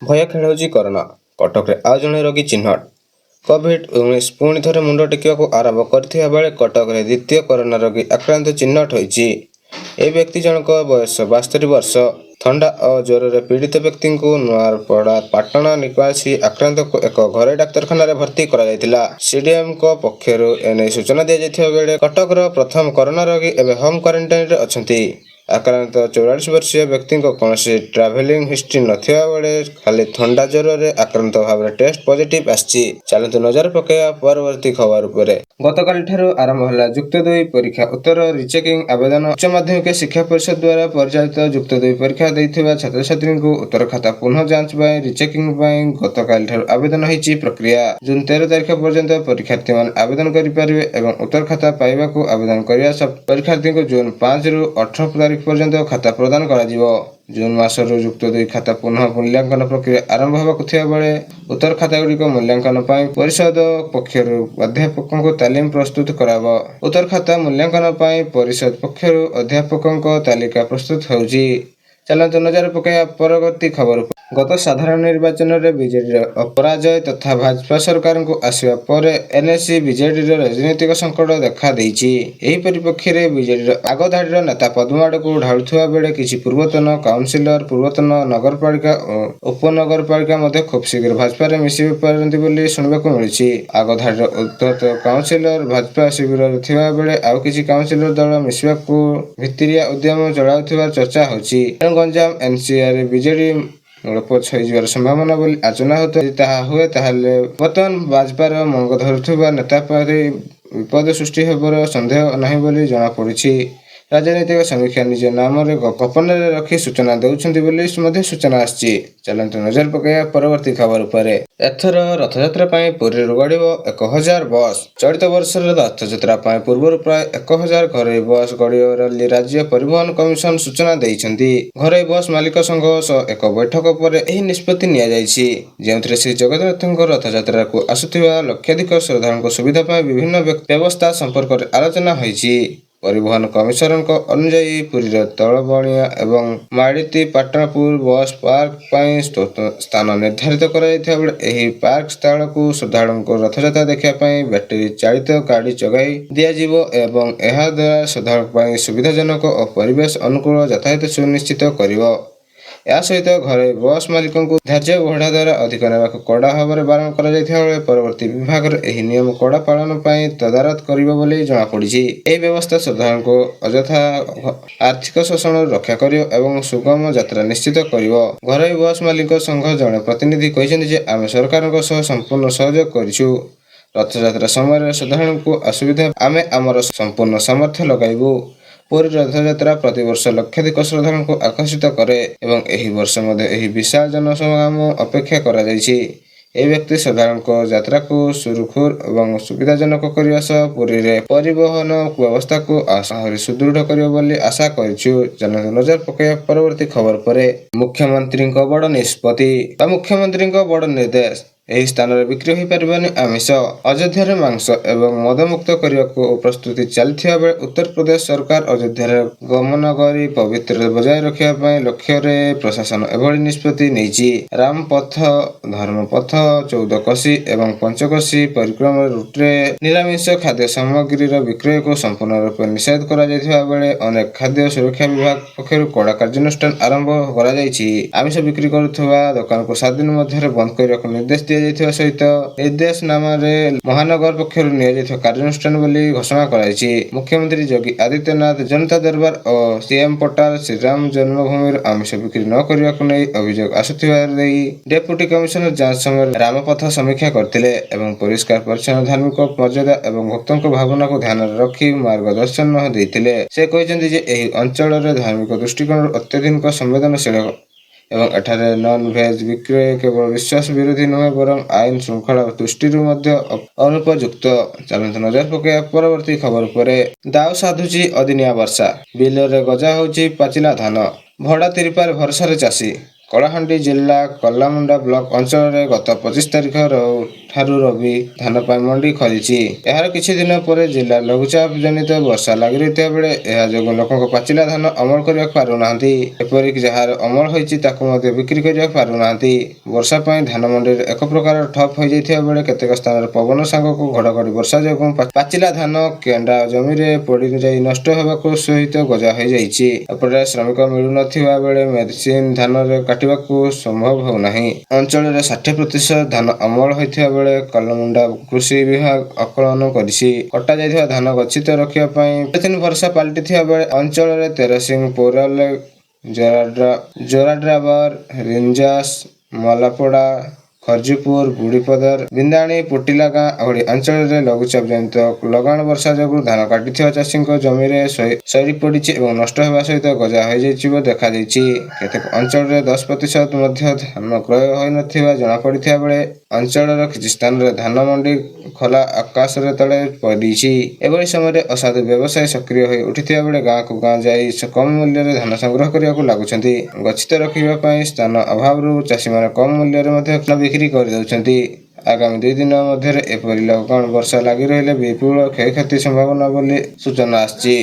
ଭୟ ଖେଳାଉଛି କରୋନା। କଟକରେ ଆଉ ଜଣେ ରୋଗୀ ଚିହ୍ନଟ। କୋଭିଡ-19 ପୁଣି ଥରେ ମୁଣ୍ଡ ଟେକିବାକୁ ଆରମ୍ଭ କରିଥିବା ବେଳେ କଟକରେ ଦ୍ୱିତୀୟ କରୋନା ରୋଗୀ ଆକ୍ରାନ୍ତ ଚିହ୍ନଟ ହୋଇଛି। ଏହି ବ୍ୟକ୍ତି ଜଣକ ବୟସ 72 ବର୍ଷ। ଥଣ୍ଡା ଓ ଜ୍ୱରରେ ପୀଡ଼ିତ ବ୍ୟକ୍ତିଙ୍କୁ ନୂଆପଡ଼ା ପାଟଣା ନିବାସୀ ଆକ୍ରାନ୍ତଙ୍କୁ ଏକ ଘରୋଇ ଡାକ୍ତରଖାନାରେ ଭର୍ତ୍ତି କରାଯାଇଥିଲା। ସିଡିଏମ୍ଙ୍କ ପକ୍ଷରୁ ଏନେଇ ସୂଚନା ଦିଆଯାଇଥିବା ବେଳେ କଟକର ପ୍ରଥମ କରୋନା ରୋଗୀ ଏବେ ହୋମ୍ କ୍ୱାରେଣ୍ଟାଇନରେ ଅଛନ୍ତି। ଆକ୍ରାନ୍ତ 44 ବର୍ଷୀୟ ବ୍ୟକ୍ତିଙ୍କ କୌଣସି ଟ୍ରାଭେଲିଂ ହିଷ୍ଟ୍ରି ନଥିବା ବେଳେ ଖାଲି ଥଣ୍ଡା ଜ୍ୱରରେ ଆକ୍ରାନ୍ତ ଭାବରେ ଟେଷ୍ଟ ପଜିଟିଭ୍ ଆସିଛି। ଚାଲନ୍ତୁ ନଜର ପକାଇବା ପରବର୍ତ୍ତୀ ଖବର ଉପରେ। ଗତକାଲିଠାରୁ ଆରମ୍ଭ ହେଲା ଯୁକ୍ତ 2 ପରୀକ୍ଷା ଉତ୍ତର ରିଚେକିଂ ଆବେଦନ। ଉଚ୍ଚ ମାଧ୍ୟମିକ ଶିକ୍ଷା ପରିଷଦ ଦ୍ୱାରା ପରିଚାଳିତ ଯୁକ୍ତ 2 ପରୀକ୍ଷା ଦେଇଥିବା ଛାତ୍ରଛାତ୍ରୀଙ୍କୁ ଉତ୍ତର ଖାତା ପୁନଃ ଯାଞ୍ଚ ପାଇଁ ରିଚେକିଂ ପାଇଁ ଗତକାଲିଠାରୁ ଆବେଦନ ହୋଇଛି। ପ୍ରକ୍ରିୟା ଜୁନ୍ 13 ତାରିଖ ପର୍ଯ୍ୟନ୍ତ ପରୀକ୍ଷାର୍ଥୀମାନେ ଆବେଦନ କରିପାରିବେ ଏବଂ ଉତ୍ତର ଖାତା ପାଇବାକୁ ଆବେଦନ କରିବା ପରୀକ୍ଷାର୍ଥୀଙ୍କୁ ଜୁନ୍ 5ରୁ 18 ତାରିଖ ପର୍ଯ୍ୟନ୍ତ ଖାତା ପ୍ରଦାନ କରାଯିବ। ଜୁନ୍ ମାସରୁ ଯୁକ୍ତ 2 ଖାତା ପୁନଃ ମୂଲ୍ୟାଙ୍କନ ପ୍ରକ୍ରିୟା ଆରମ୍ଭ ହେବାକୁ ଥିବା ବେଳେ ଉତ୍ତର ଖାତାଗୁଡ଼ିକ ମୂଲ୍ୟାଙ୍କନ ପାଇଁ ପରିଷଦ ପକ୍ଷରୁ ଅଧ୍ୟାପକଙ୍କୁ ତାଲିମ ପ୍ରସ୍ତୁତ କରାଯିବ। ଉତ୍ତର ଖାତା ମୂଲ୍ୟାଙ୍କନ ପାଇଁ ପରିଷଦ ପକ୍ଷରୁ ଅଧ୍ୟାପକଙ୍କ ତାଲିକା ପ୍ରସ୍ତୁତ ହେଉଛି। ଚାଲନ୍ତୁ ନଜର ପକାଇବା ପରବର୍ତ୍ତୀ ଖବର ଉପରେ। ଗତ ସାଧାରଣ ନିର୍ବାଚନରେ ବିଜେଡିର ଅପରାଜୟ ତଥା ଭାଜପା ସରକାରଙ୍କୁ ଆସିବା ପରେ ଏନ୍ଏସି ବିଜେଡିର ରାଜନୈତିକ ସଙ୍କଟ ଦେଖା ଦେଇଛି। ଏହି ପରିପ୍ରେକ୍ଷୀରେ ବିଜେଡିର ଆଗଧାଡିର ନେତା ପଦ୍ମ ଆଡକୁ ଢାଳୁଥିବା ବେଳେ କିଛି ପୂର୍ବତନ କାଉନସିଲର, ପୂର୍ବତନ ନଗରପାଳିକା ଓ ଉପନଗରପାଳିକା ମଧ୍ୟ ଖୁବ୍ ଶୀଘ୍ର ଭାଜପାରେ ମିଶି ପାରନ୍ତି ବୋଲି ଶୁଣିବାକୁ ମିଳିଛି। ଆଗଧାଡିର ଉଦ୍ଧତ କାଉନସିଲର ଭାଜପା ଶିବିରରେ ଥିବା ବେଳେ ଆଉ କିଛି କାଉନସିଲର ଦଳ ମିଶିବାକୁ ଭିତିରିଆ ଉଦ୍ୟମ ଚଳାଉଥିବାର ଚର୍ଚ୍ଚା ହେଉଛି। ଏଣୁ ଗଞ୍ଜାମ ଏନ୍ସିଆର୍ରେ ବିଜେଡି ମୂଳପୋଛ ହୋଇଯିବାର ସମ୍ଭାବନା ବୋଲି ଆଲୋଚନା ହେଉଥିବା। ଯଦି ତାହା ହୁଏ ତାହେଲେ ବର୍ତ୍ତମାନ ଭାଜପାର ମଙ୍ଗ ଧରୁଥିବା ନେତା ପରେ ବିପଦ ସୃଷ୍ଟି ହେବାର ସନ୍ଦେହ ନାହିଁ ବୋଲି ଜଣାପଡୁଛି। ରାଜନୈତିକ ସମୀକ୍ଷା ନିଜ ନାମରେ ଗୋପନରେ ରଖି ସୂଚନା ଦେଉଛନ୍ତି ବୋଲି ମଧ୍ୟ ସୂଚନା ଆସିଛି। ଚାଲନ୍ତୁ ନଜର ପକାଇବା ପରବର୍ତ୍ତୀ ଖବର ଉପରେ। ଏଥର ରଥଯାତ୍ରା ପାଇଁ ପୁରୀରୁ ଗଡ଼ିବ 1000 ବସ୍। ଚଳିତ ବର୍ଷର ରଥଯାତ୍ରା ପାଇଁ ପୂର୍ବରୁ ପ୍ରାୟ 1000 ଘରୋଇ ବସ୍ ଗଡ଼ିବ ବୋଲି ରାଜ୍ୟ ପରିବହନ କମିଶନ ସୂଚନା ଦେଇଛନ୍ତି। ଘରୋଇ ବସ୍ ମାଲିକ ସଂଘ ସହ ଏକ ବୈଠକ ପରେ ଏହି ନିଷ୍ପତ୍ତି ନିଆଯାଇଛି, ଯେଉଁଥିରେ ଶ୍ରୀ ଜଗନ୍ନାଥଙ୍କ ରଥଯାତ୍ରାକୁ ଆସୁଥିବା ଲକ୍ଷାଧିକ ଶ୍ରଦ୍ଧାଳୁଙ୍କ ସୁବିଧା ପାଇଁ ବିଭିନ୍ନ ବ୍ୟବସ୍ଥା ସମ୍ପର୍କରେ ଆଲୋଚନା ହୋଇଛି। ପରିବହନ କମିଶନରଙ୍କ ଅନୁଯାୟୀ ପୁରୀର ତଳବଣିଆ ଏବଂ ମାଳିତି ପାଟଣାପୁର ବସ୍ ପାର୍କ ପାଇଁ ସ୍ଥାନ ନିର୍ଦ୍ଧାରିତ କରାଯାଇଥିବା ବେଳେ ଏହି ପାର୍କ ସ୍ଥଳକୁ ଶ୍ରଦ୍ଧାଳୁଙ୍କୁ ରଥଯାତ୍ରା ଦେଖିବା ପାଇଁ ବ୍ୟାଟେରୀ ଚାଳିତ ଗାଡ଼ି ଯୋଗାଇ ଦିଆଯିବ ଏବଂ ଏହା ଦ୍ୱାରା ଶ୍ରଦ୍ଧାଳୁଙ୍କ ପାଇଁ ସୁବିଧାଜନକ ଓ ପରିବେଶ ଅନୁକୂଳ ଯାତାୟାତ ସୁନିଶ୍ଚିତ କରିବ। ଏହା ସହିତ ଘରୋଇ ବସ୍ ମାଲିକଙ୍କୁ ଧାର୍ଯ୍ୟ ଭଡ଼ା ଦ୍ୱାରା ଅଧିକ ନେବାକୁ କଡ଼ା ଭାବରେ ବାରଣ କରାଯାଇଥିବା ବେଳେ ପରବର୍ତ୍ତୀ ବିଭାଗର ଏହି ନିୟମ କଡ଼ା ପାଳନ ପାଇଁ ତଦାରଖ କରିବ ବୋଲି ଜଣାପଡ଼ିଛି। ଏହି ବ୍ୟବସ୍ଥା ଶ୍ରଦ୍ଧାଳୁଙ୍କୁ ଅଯଥା ଆର୍ଥିକ ଶୋଷଣରୁ ରକ୍ଷା କରିବ ଏବଂ ସୁଗମ ଯାତ୍ରା ନିଶ୍ଚିତ କରିବ। ଘରୋଇ ବସ୍ ମାଲିକ ସଂଘ ଜଣେ ପ୍ରତିନିଧି କହିଛନ୍ତି ଯେ ଆମେ ସରକାରଙ୍କ ସହ ସମ୍ପୂର୍ଣ୍ଣ ସହଯୋଗ କରିଛୁ। ରଥଯାତ୍ରା ସମୟରେ ଶ୍ରଦ୍ଧାଳୁଙ୍କୁ ଅସୁବିଧା ଆମେ ଆମର ସମ୍ପୂର୍ଣ୍ଣ ସାମର୍ଥ୍ୟ ଲଗାଇବୁ। ପୁରୀ ରଥଯାତ୍ରା ପ୍ରତିବର୍ଷ ଲକ୍ଷାଧିକ ଶ୍ରଦ୍ଧାଳୁଙ୍କୁ ଆକର୍ଷିତ କରେ ଏବଂ ଏହି ବର୍ଷ ମଧ୍ୟ ଏହି ବିଶାଳ ଜନସମାଗମ ଅପେକ୍ଷା କରାଯାଇଛି। ଏହି ବ୍ୟକ୍ତି ଶ୍ରଦ୍ଧାଳୁଙ୍କ ଯାତ୍ରାକୁ ସୁରୁଖୁରୁ ଏବଂ ସୁବିଧାଜନକ କରିବା ସହ ପୁରୀରେ ପରିବହନ ବ୍ୟବସ୍ଥାକୁ ଆହୁରି ସୁଦୃଢ଼ କରିବ ବୋଲି ଆଶା କରିଛୁ। ଚାଲନ୍ତୁ ନଜର ପକାଇବା ପରବର୍ତ୍ତୀ ଖବର ପରେ। ମୁଖ୍ୟମନ୍ତ୍ରୀଙ୍କ ବଡ଼ ନିଷ୍ପତ୍ତି ବା ମୁଖ୍ୟମନ୍ତ୍ରୀଙ୍କ ବଡ଼ ନିର୍ଦ୍ଦେଶ। ଏହି ସ୍ଥାନରେ ବିକ୍ରି ହୋଇପାରିବନି ଆମିଷ। ଅଯୋଧ୍ୟାରେ ମାଂସ ଏବଂ ମଦମୁକ୍ତ କରିବାକୁ ପ୍ରସ୍ତୁତି ଚାଲିଥିବା ବେଳେ ଉତ୍ତରପ୍ରଦେଶ ସରକାର ଅଯୋଧ୍ୟାରେ ଗମନାଗମନ ପବିତ୍ରତା ବଜାୟ ରଖିବା ପାଇଁ ଲକ୍ଷ୍ୟରେ ପ୍ରଶାସନ ଏଭଳି ନିଷ୍ପତ୍ତି ନେଇଛି। ରାମପଥ, ଧର୍ମପଥ, 14କୋଶୀ ଏବଂ ପଞ୍ଚକୋଶୀ ପରିକ୍ରମା ରୁଟ୍ରେ ନିରାମିଷ ଖାଦ୍ୟ ସାମଗ୍ରୀର ବିକ୍ରୟକୁ ସମ୍ପୂର୍ଣ୍ଣ ରୂପେ ନିଷେଧ କରାଯାଇଥିବା ବେଳେ ଅନେକ ଖାଦ୍ୟ ସୁରକ୍ଷା ବିଭାଗ ପକ୍ଷରୁ କଡ଼ା କାର୍ଯ୍ୟାନୁଷ୍ଠାନ ଆରମ୍ଭ କରାଯାଇଛି। ଆମିଷ ବିକ୍ରି କରୁଥିବା ଦୋକାନକୁ 7 ଦିନ ମଧ୍ୟରେ ବନ୍ଦ କରିବାକୁ ନିର୍ଦ୍ଦେଶ ଦିଆଯାଇଥିବା ସହିତ ନିର୍ଦ୍ଦେଶନାମାରେ ମହାନଗର ପକ୍ଷରୁ ନିଆଯାଇଥିବା କାର୍ଯ୍ୟାନୁଷ୍ଠାନ ବୋଲି ଘୋଷଣା କରାଯାଇଛି। ମୁଖ୍ୟମନ୍ତ୍ରୀ ଯୋଗୀ ଆଦିତ୍ୟନାଥ ଜନତା ଦରବାର ଓ ସିଏମ୍ ପୋର୍ଟାଲ ଶ୍ରୀରାମ ଜନ୍ମଭୂମିର ଆମିଷ ବିକ୍ରି ନ କରିବାକୁ ନେଇ ଅଭିଯୋଗ ଆସୁଥିବା ନେଇ ଡେପୁଟି କମିଶନର ଯାଞ୍ଚ ସମୟରେ ରାମପଥ ସମୀକ୍ଷା କରିଥିଲେ ଏବଂ ପରିଷ୍କାର ପରିଚ୍ଛନ୍ନ ଧାର୍ମିକ ମର୍ଯ୍ୟାଦା ଏବଂ ଭକ୍ତଙ୍କ ଭାବନାକୁ ଧ୍ୟାନରେ ରଖି ମାର୍ଗଦର୍ଶନ ଦେଇଥିଲେ। ସେ କହିଛନ୍ତି ଯେ ଏହି ଅଞ୍ଚଳରେ ଧାର୍ମିକ ଦୃଷ୍ଟିକୋଣରୁ ଅତ୍ୟଧିକ ସମ୍ବେଦନଶୀଳ ଏବଂ ଏଠାରେ ନନ୍-ଭେଜ୍ ବିକ୍ରୟ କେବଳ ବିଶ୍ୱାସ ବିରୋଧୀ ନୁହେଁ ବରଂ ଆଇନ ଶୃଙ୍ଖଳା ଦୃଷ୍ଟିରୁ ମଧ୍ୟ ଅନୁପଯୁକ୍ତ। ଚାଲନ୍ତୁ ନଜର ପକାଇବା ପରବର୍ତ୍ତୀ ଖବର ଉପରେ। ଦାଉ ସାଧୁଛି ଅଦିନିଆ ବର୍ଷା, ବିଲରେ ଗଜା ହେଉଛି ପାଚିଲା ଧାନ। ଭଡ଼ା ତିରିପାଲ ଭରସାରେ ଚାଷୀ। କଳାହାଣ୍ଡି ଜିଲ୍ଲା କଲାମୁଣ୍ଡା ବ୍ଲକ ଅଞ୍ଚଳରେ ଗତ 25 ତାରିଖ ଠାରୁ ରବି ଧାନ ପାଇଁ ମଣ୍ଡି ଖୋଲିଛି। ଏହାର କିଛି ଦିନ ପରେ ଜିଲ୍ଲା ଲଘୁଚାପ ଜନିତ ବର୍ଷା ଲାଗି ରହିଥିବା ବେଳେ ଏହା ଯୋଗୁଁ ଲୋକଙ୍କ ପାଚିଲା ଧାନ ଅମଳ କରିବାକୁ ପାରୁନାହାନ୍ତି। ଏପରିକି ଯାହାର ଅମଳ ହୋଇଛି ତାକୁ ମଧ୍ୟ ବିକ୍ରି କରିବାକୁ ପାରୁନାହାନ୍ତି। ବର୍ଷା ପାଇଁ ଧାନ ମଣ୍ଡିରେ ଏକ ପ୍ରକାର ଠପ୍ ହୋଇଯାଇଥିବା ବେଳେ କେତେକ ସ୍ଥାନରେ ପବନ ସାଙ୍ଗକୁ ଘଡ଼ଘଡ଼ି ବର୍ଷା ଯୋଗୁଁ ପାଚିଲା ଧାନ କେଣ୍ଡା ଜମିରେ ପଡ଼ିଯାଇ ନଷ୍ଟ ହେବାକୁ ସହିତ ଗଜା ହୋଇଯାଇଛି। ଏପଟେ ଶ୍ରମିକ ମିଳୁନଥିବା ବେଳେ ମେସିନ୍ ଧାନରେ କାଟିବାକୁ ସମ୍ଭବ ହେଉନାହିଁ। ଅଞ୍ଚଳରେ 60% ଧାନ ଅମଳ ହୋଇଥିବା ବେଳେ କଲାମୁଣ୍ଡା କୃଷି ବିଭାଗ ଆକଳନ କରିଛି। କଟାଯାଇଥିବା ଧାନ ଗଚ୍ଛିତ ରଖିବା ପାଇଁ ପଲିଥିନ୍ ଭରସା ପାଲଟିଥିବା ବେଳେ ଅଞ୍ଚଳରେ ତେରସିଂ ପୌରାଲ ଜୋରାଡ୍ରାବର ରିଞ୍ଜାସ ମଲାପଡ଼ା ଖର୍ଜିପୁର ବୁଢ଼ୀପଦର ବିନ୍ଦାଣୀ ପୁଟିଲା ଗାଁ ଭଳି ଅଞ୍ଚଳରେ ଲଘୁଚାପ ଜନିତ ଲଗାଣ ବର୍ଷା ଯୋଗୁଁ ଧାନ କାଟିଥିବା ଚାଷୀଙ୍କ ଜମିରେ ସରି ପଡ଼ିଛି ଏବଂ ନଷ୍ଟ ହେବା ସହିତ ଗଜା ହୋଇଯାଇଛି ବୋଲି ଦେଖାଦେଇଛି। କେତେକ ଅଞ୍ଚଳରେ 10% ମଧ୍ୟ ଧାନ କ୍ରୟ ହୋଇନଥିବା ଜଣାପଡ଼ିଥିବା ବେଳେ ଅଞ୍ଚଳର କିଛି ସ୍ଥାନରେ ଧାନ ମଣ୍ଡି ଖୋଲା ଆକାଶରେ ତଳେ ପଡ଼ିଛି। ଏଭଳି ସମୟରେ ଅସାଧୁ ବ୍ୟବସାୟୀ ସକ୍ରିୟ ହୋଇ ଉଠିଥିବା ବେଳେ ଗାଁକୁ ଗାଁ ଯାଇ କମ୍ ମୂଲ୍ୟରେ ଧାନ ସଂଗ୍ରହ କରିବାକୁ ଲାଗୁଛନ୍ତି। ଗଚ୍ଛିତ ରଖିବା ପାଇଁ ସ୍ଥାନ ଅଭାବରୁ ଚାଷୀମାନେ କମ୍ ମୂଲ୍ୟରେ ମଧ୍ୟ ବିକ୍ରି କରିଦେଉଛନ୍ତି। ଆଗାମୀ 2 ଦିନ ମଧ୍ୟରେ ଏପରି ଲଗାଣ ବର୍ଷା ଲାଗି ରହିଲେ ବିପୁଳ କ୍ଷୟକ୍ଷତି ସମ୍ଭାବନା ବୋଲି ସୂଚନା ଆସିଛି।